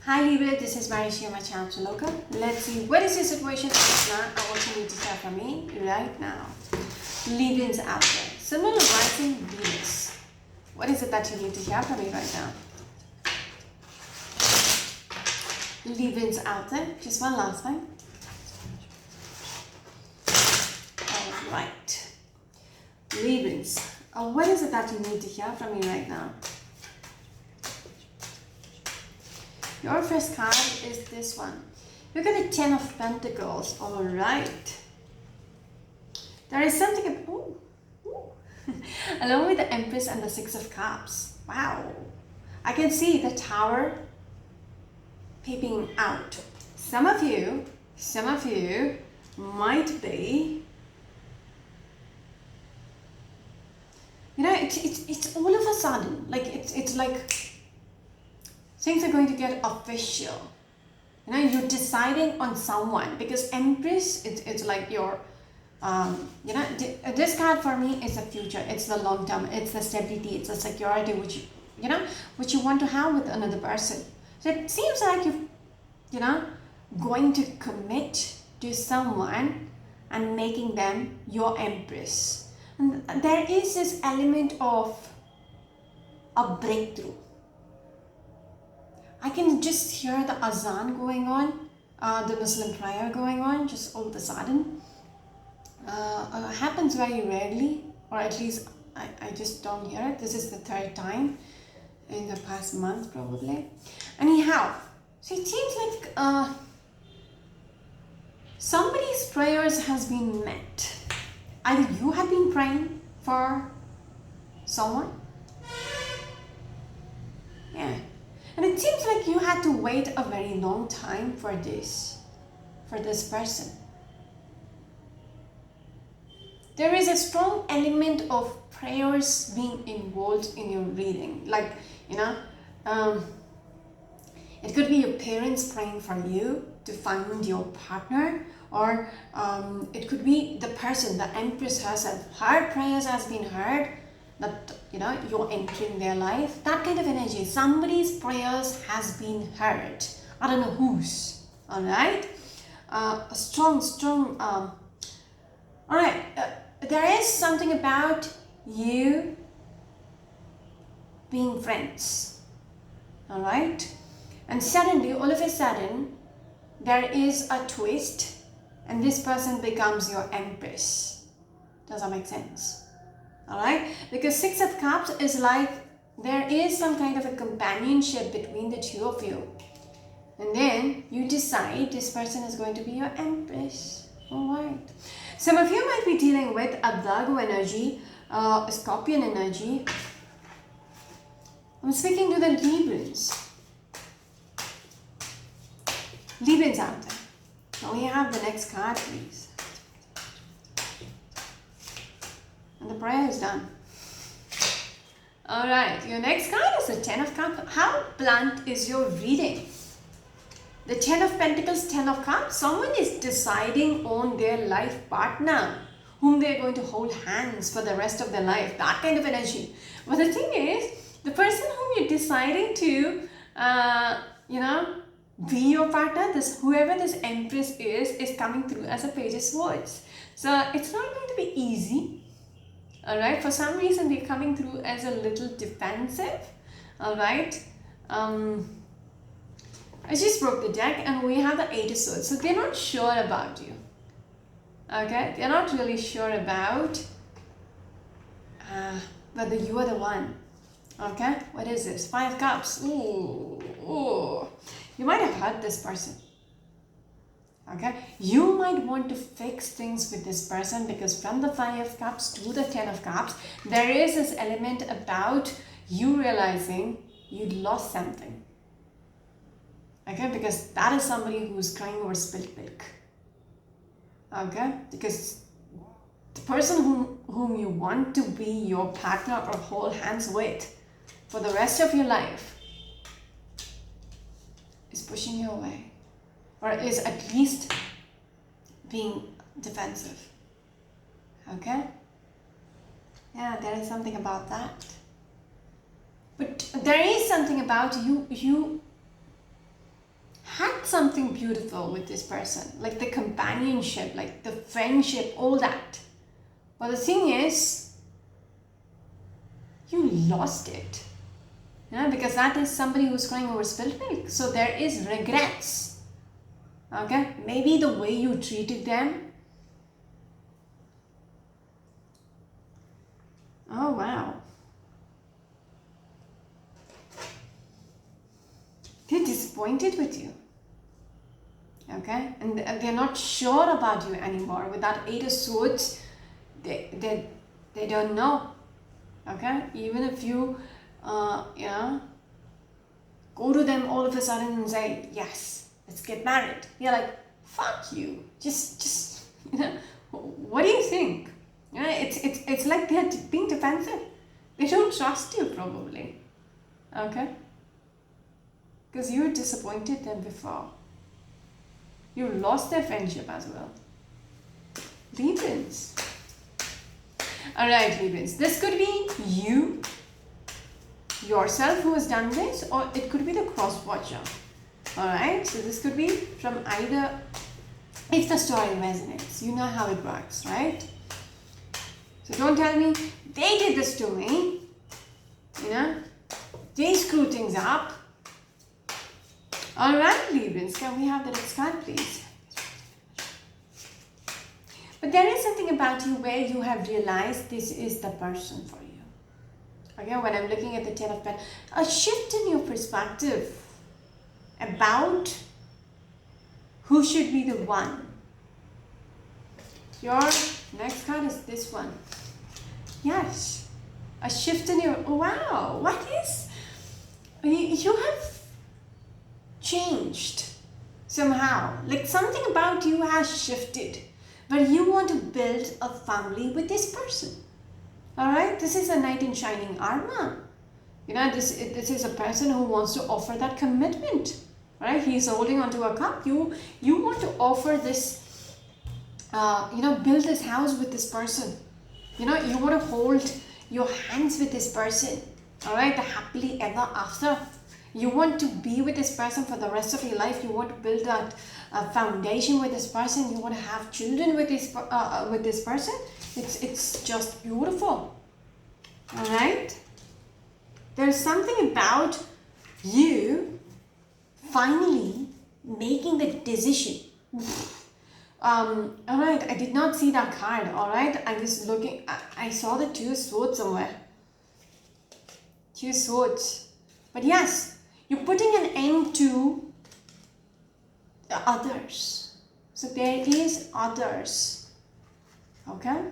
Hi Libra, this is Marishi, my channel to Loka. Let's see what is your situation right now and what you need to share from me right now. Libyans out there. Similar rising Venus. What is it that you need to hear from me right now? Libyans out there. Just one last time. Alright. Libyans. What is it that you need to hear from me right now? Your first card is this one. You got a 10 of Pentacles. Alright. There is something... along with the Empress and the 6 of Cups. Wow. I can see the Tower peeping out. Some of you might be... You know, it's all of a sudden. Like, it's like... things are going to get official. You know, you're deciding on someone because Empress, it's like your, you know, this card for me is the future. It's the long term. It's the stability. It's the security which which you want to have with another person. So it seems like you know, going to commit to someone and making them your Empress. And there is this element of a breakthrough. I can just hear the azan going on, the Muslim prayer going on, just all of a sudden. Happens very rarely, or at least I just don't hear it. This is the third time in the past month probably. Anyhow, so it seems like somebody's prayers has been met. Either you have been praying for someone. Yeah. And it seems like you had to wait a very long time for this person. There is a strong element of prayers being involved in your reading. Like, you know, it could be your parents praying for you to find your partner, or it could be the person, the Empress herself. Her prayers has been heard, that you know you're entering their life, that kind of energy. Somebody's prayers has been heard. I don't know whose. All right, strong. All right, there is something about you being friends. All right, and suddenly, all of a sudden, there is a twist, and this person becomes your Empress. Does that make sense? Alright, because 6 of Cups is like there is some kind of a companionship between the two of you, and then you decide this person is going to be your Empress. Alright, some of you might be dealing with a Virgo energy, a Scorpion energy. I'm speaking to the Libyans out there. Can we have the next card, please? And the prayer is done. Alright, your next card is the 10 of Cups. How blunt is your reading? The 10 of Pentacles, 10 of Cups. Someone is deciding on their life partner, whom they're going to hold hands for the rest of their life. That kind of energy. But the thing is, the person whom you're deciding to, you know, be your partner, whoever this Empress is coming through as a Page of Swords. So it's not going to be easy. Alright, for some reason they're coming through as a little defensive. Alright, I just broke the deck and we have the 8 of Swords. So they're not sure about you. Okay, they're not really sure about whether you are the one. Okay, what is this? 5 of Cups. Ooh. You might have hurt this person. Okay, you might want to fix things with this person, because from the 5 of Cups to the 10 of Cups, there is this element about you realizing you lost something. Okay, because that is somebody who's crying over spilled milk. Okay, because the person whom you want to be your partner or hold hands with for the rest of your life is pushing you away, or is at least being defensive. Okay? Yeah, there is something about that. But there is something about you something beautiful with this person, like the companionship, like the friendship, all that. But the thing is, you lost it. Yeah, because that is somebody who's crying over spilled milk. So there is regrets. Okay, maybe the way you treated them. Oh wow. They're disappointed with you. Okay, and they're not sure about you anymore. With that Eight of Swords, they don't know. Okay, even if you go to them all of a sudden and say, yes, let's get married, they're like, fuck you, just what do you think? Yeah, it's like they're being defensive. They don't trust you probably. Okay, because you disappointed them before. You lost their friendship as well. Librans. Alright, Librans. This could be you, yourself who has done this, or it could be the cross watcher. Alright, so this could be from either, if the story resonates. You know how it works, right? So don't tell me, they did this to me. You know, they screw things up. Alright, Librans, can we have the next card, please? But there is something about you where you have realized this is the person for you. Okay, when I'm looking at the Ten of Pentacles, a shift in your perspective about who should be the one. Your next card is this one. Yes, a shift in your, wow, what is, you have changed somehow, like something about you has shifted, but you want to build a family with this person. All right, this is a knight in shining armor. You know, this is a person who wants to offer that commitment. Right, he's holding onto a cup. You want to offer this, build this house with this person. You know, you want to hold your hands with this person. All right, the happily ever after. You want to be with this person for the rest of your life. You want to build that foundation with this person. You want to have children with this person. It's just beautiful. All right. There's something about you finally making the decision. All right. I did not see that card. All right. I was looking. I saw the Two Swords somewhere. Two Swords. But yes. You're putting an end to the others. So there is others. Okay?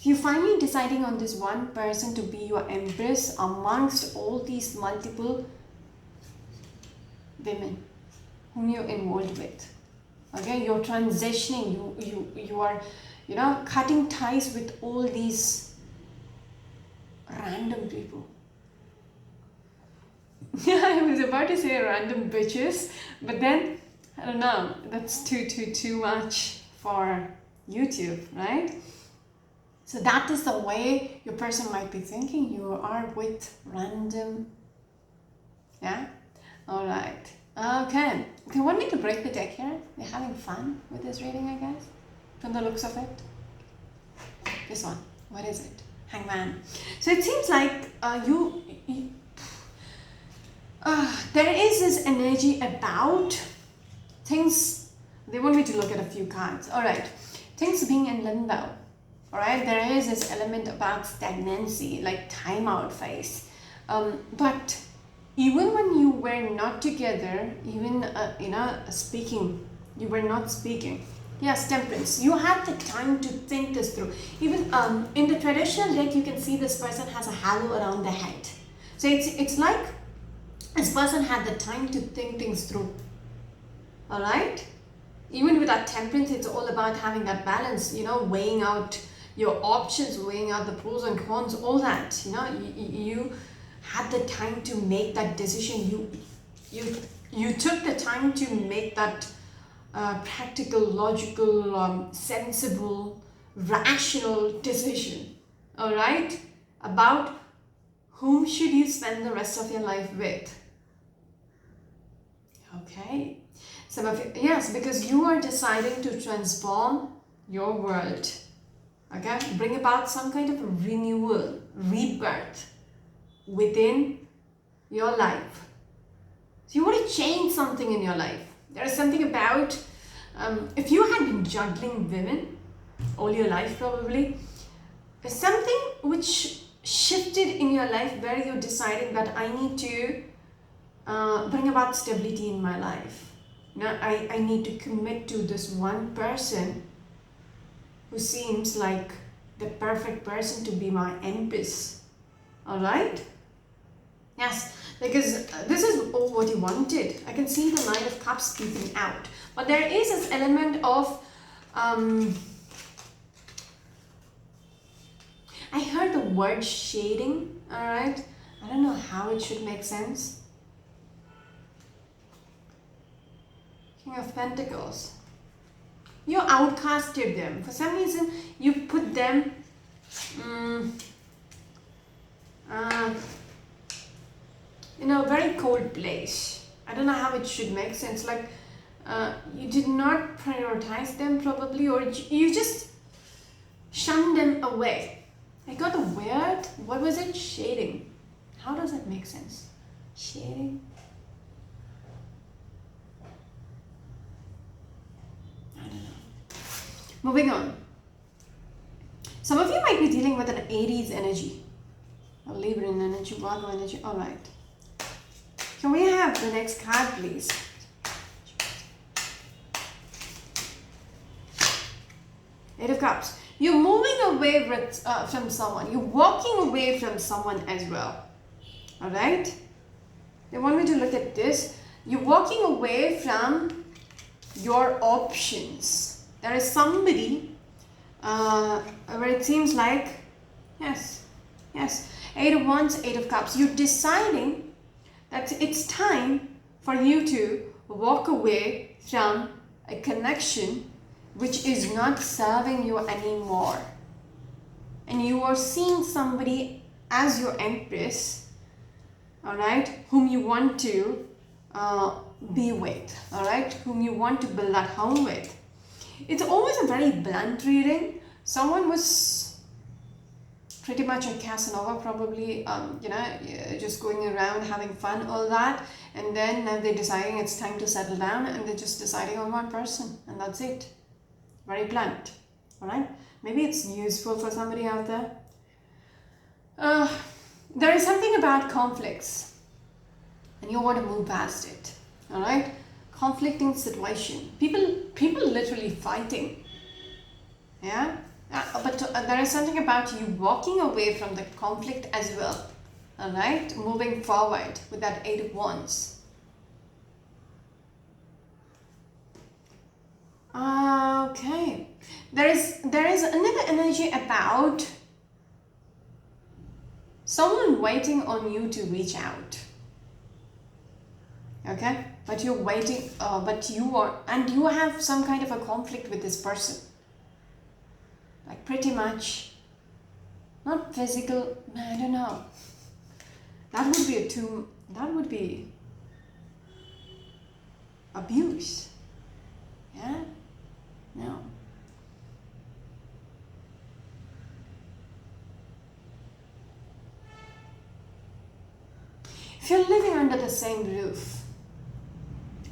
You're finally deciding on this one person to be your empress amongst all these multiple women whom you're involved with. Okay? You're transitioning. You are, cutting ties with all these random people. Yeah, I was about to say random bitches, but then, I don't know, that's too much for YouTube, right? So that is the way your person might be thinking. You are with random, yeah? Alright, okay. They want me to break the deck here. They're having fun with this reading, I guess, from the looks of it. This one, what is it? Hangman. So it seems like there is this energy about things. They want me to look at a few cards. All right, things being in limbo. All right, there is this element about stagnancy, like timeout phase. But even when you were not together, even speaking, you were not speaking. Yes, Temperance. You had the time to think this through. Even in the traditional deck, you can see this person has a halo around the head. So it's like this person had the time to think things through. All right? Even with that Temperance, it's all about having that balance, weighing out your options, weighing out the pros and cons, all that. You had the time to make that decision. You took the time to make that practical, logical, sensible, rational decision. All right? About whom should you spend the rest of your life with? Okay. Some of you, yes, because you are deciding to transform your world. Okay, bring about some kind of a renewal, rebirth within your life. So you want to change something in your life. There is something about, if you had been juggling women all your life probably, there's something which shifted in your life where you're deciding that I need to bring about stability in my life. Now I need to commit to this one person who seems like the perfect person to be my empress. Alright? Yes, because this is all what you wanted. I can see the Nine of Cups peeping out. But there is this element of I heard the word shading, alright? I don't know how it should make sense. King of Pentacles. You outcasted them. For some reason, you put them in a very cold place. I don't know how it should make sense. Like, you did not prioritize them probably, or you just shunned them away. I got a weird, what was it? Shading. How does that make sense? Shading? I don't know. Moving on. Some of you might be dealing with an Aries energy, a Libran energy, Virgo energy. Alright. Can we have the next card, please? Eight of Cups. You're moving away from someone. You're walking away from someone as well. Alright? They want me to look at this. You're walking away from your options. There is somebody where it seems like, yes, Eight of Wands, Eight of Cups. You're deciding that it's time for you to walk away from a connection which is not serving you anymore. And you are seeing somebody as your empress, alright, whom you want to be with, alright, whom you want to build that home with. It's always a very blunt reading. Someone was pretty much a Casanova probably, just going around having fun, all that, and then now they're deciding it's time to settle down and they're just deciding on one person, and that's it. Very blunt. Alright? Maybe it's useful for somebody out there. There is something about conflicts and you want to move past it. Alright? Conflicting situation. People literally fighting. Yeah? But there is something about you walking away from the conflict as well. Alright? Moving forward with that Eight of Wands. Okay. There is another energy about someone waiting on you to reach out. Okay? But you're waiting, you have some kind of a conflict with this person. Like pretty much, not physical, I don't know. That would be abuse. Yeah? No. If you're living under the same roof,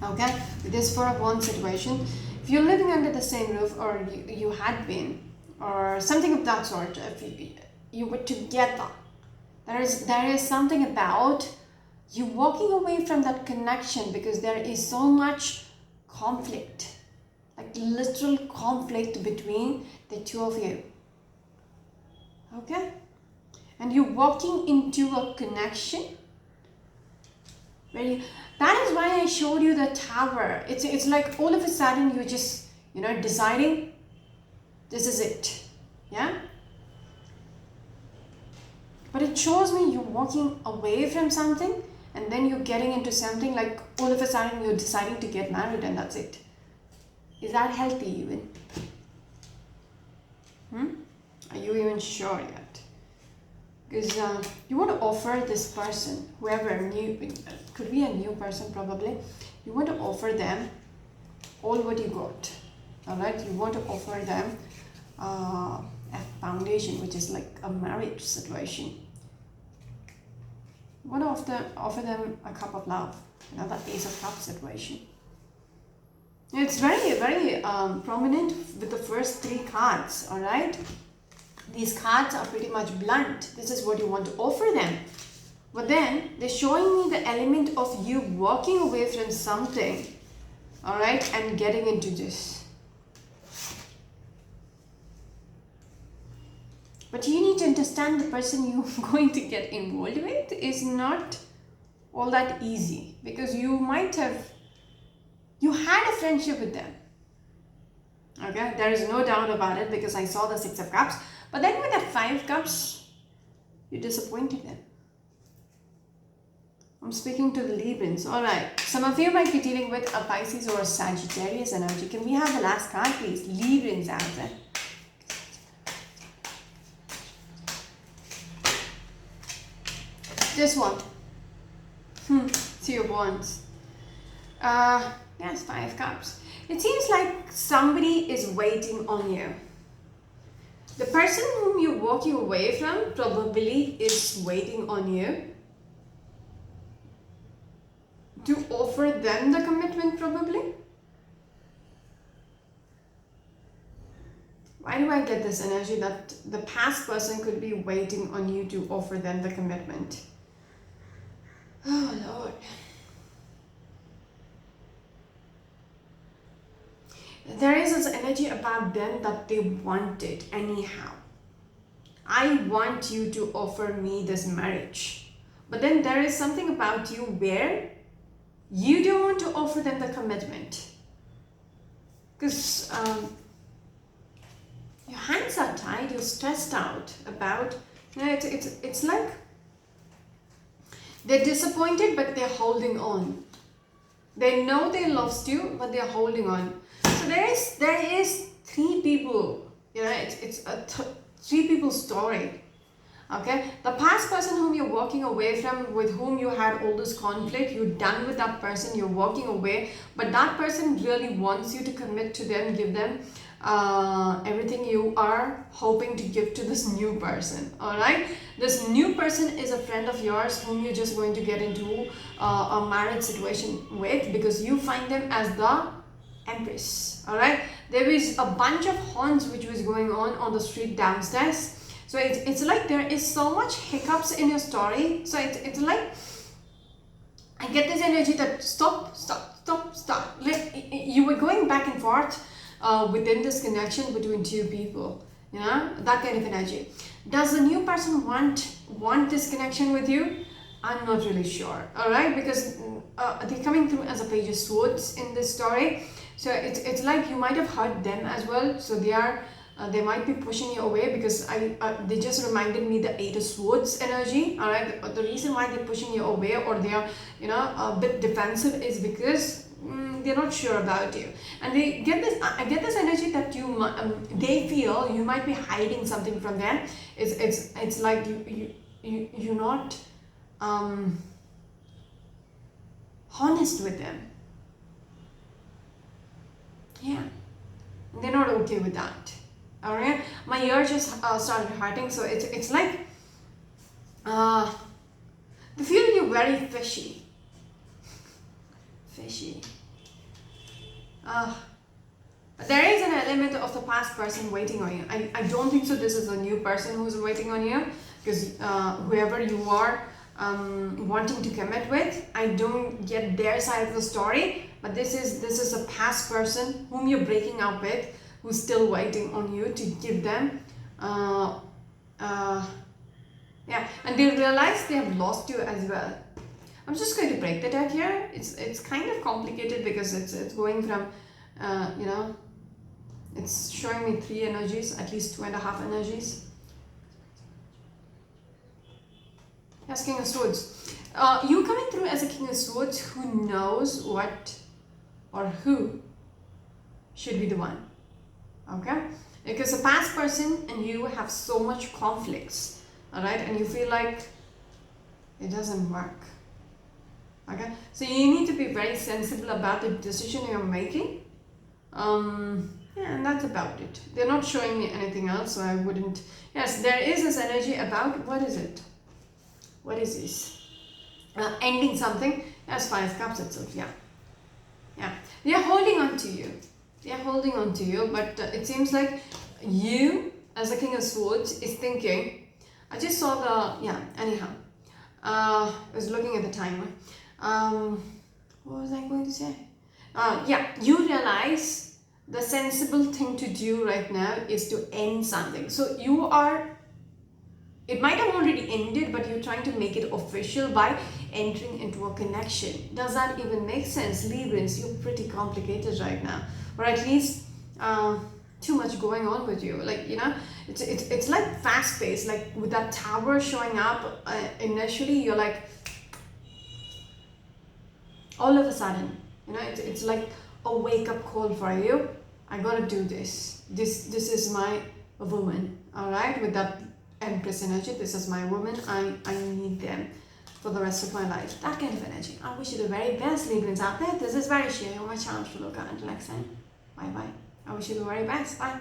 okay, with this Four of Wands situation, if you're living under the same roof, or you had been, or something of that sort, if you were together, there is something about you walking away from that connection because there is so much conflict. Like literal conflict between the two of you. Okay? And you're walking into a connection where that is why I showed you the Tower. It's like all of a sudden you just, deciding this is it. Yeah? But it shows me you're walking away from something and then you're getting into something like all of a sudden you're deciding to get married and that's it. Is that healthy even? Are you even sure yet? Because you want to offer this person, whoever new, could be a new person probably, You want to offer them all what you got. All right, you want to offer them a foundation, which is like a marriage situation. You want to offer them a cup of love, the Ace of Cups situation. It's very, very prominent with the first 3 cards, all right? These cards are pretty much blunt. This is what you want to offer them. But then they're showing me the element of you walking away from something, all right, and getting into this. But you need to understand the person you're going to get involved with is not all that easy, because you had a friendship with them. Okay, there is no doubt about it, because I saw the 6 of Cups. But then with the 5 Cups, you disappointed them. I'm speaking to the Librans. Alright, some of you might be dealing with a Pisces or a Sagittarius energy. Can we have the last card, please? Librans out there. This one. Two of Wands. Yes, 5 Cups. It seems like somebody is waiting on you. The person whom you're walking away from probably is waiting on you to offer them the commitment, probably. Why do I get this energy that the past person could be waiting on you to offer them the commitment? Oh, Lord. There is this energy about them that they want it anyhow. I want you to offer me this marriage. But then there is something about you where you don't want to offer them the commitment. Because your hands are tied, you're stressed out about, it's like they're disappointed, but they're holding on. They know they lost you, but they're holding on. So there is 3 people. It's a 3 people story. Okay, the past person whom you're walking away from, with whom you had all this conflict, you're done with that person, you're walking away, but that person really wants you to commit to them, give them everything you are hoping to give to this new person. All right, this new person is a friend of yours whom you're just going to get into a marriage situation with, because you find them as the Empress. All right, there is a bunch of horns which was going on the street downstairs. So it's like there is so much hiccups in your story. So it's like I get this energy that stop. Like you were going back and forth within this connection between 2 people. That kind of energy. Does the new person want this connection with you? I'm not really sure. All right, because they're coming through as a Page of Swords in this story. So it's like you might have hurt them as well. So they might be pushing you away, because they just reminded me the 8 of Swords energy. All right, the reason why they're pushing you away, or they are a bit defensive, is because they're not sure about you, and they get this. I get this energy that they feel you might be hiding something from them. It's like you're not honest with them. Yeah, they're not okay with that. All right, my ear just started hurting, so it's like they feel you're very fishy. But there is an element of the past person waiting on you. I don't think so this is a new person who's waiting on you, because whoever you are wanting to commit with, I don't get their side of the story. But this is a past person whom you're breaking up with, who's still waiting on you to give them yeah, and they realize they have lost you as well. I'm just going to break the deck here. It's kind of complicated, because it's going from it's showing me 3 energies, at least 2.5 energies. Yes, King of Swords. You coming through as a King of Swords who knows what or who should be the one. Okay, because the past person and you have so much conflicts, all right, and you feel like it doesn't work. Okay, So you need to be very sensible about the decision you're making. Yeah, and that's about it. They're not showing me anything else, so I wouldn't. Yes, there is this energy about, what is it? What is this? Ending something. That's Five of Cups itself. Yeah, yeah. They're holding on to you. They're holding on to you, but it seems like you, as the King of Swords, is thinking. I just saw the, yeah. Anyhow, I was looking at the timer. What was I going to say? Yeah, you realize the sensible thing to do right now is to end something. So you are, it might have already ended, but you're trying to make it official by entering into a connection. Does that even make sense? Librans, you're pretty complicated right now, or at least too much going on with you. Like, you know, it's like fast paced, like with that tower showing up initially, you're like, all of a sudden, you know, it's like a wake-up call for you. I gotta do this. This is my woman. All right, with that Empress energy, this is my woman. I need them for the rest of my life. That kind of energy. I wish you the very best, Librans out there. This is very Shea. You're my channel to look at. Until next time, bye bye. I wish you the very best. Bye.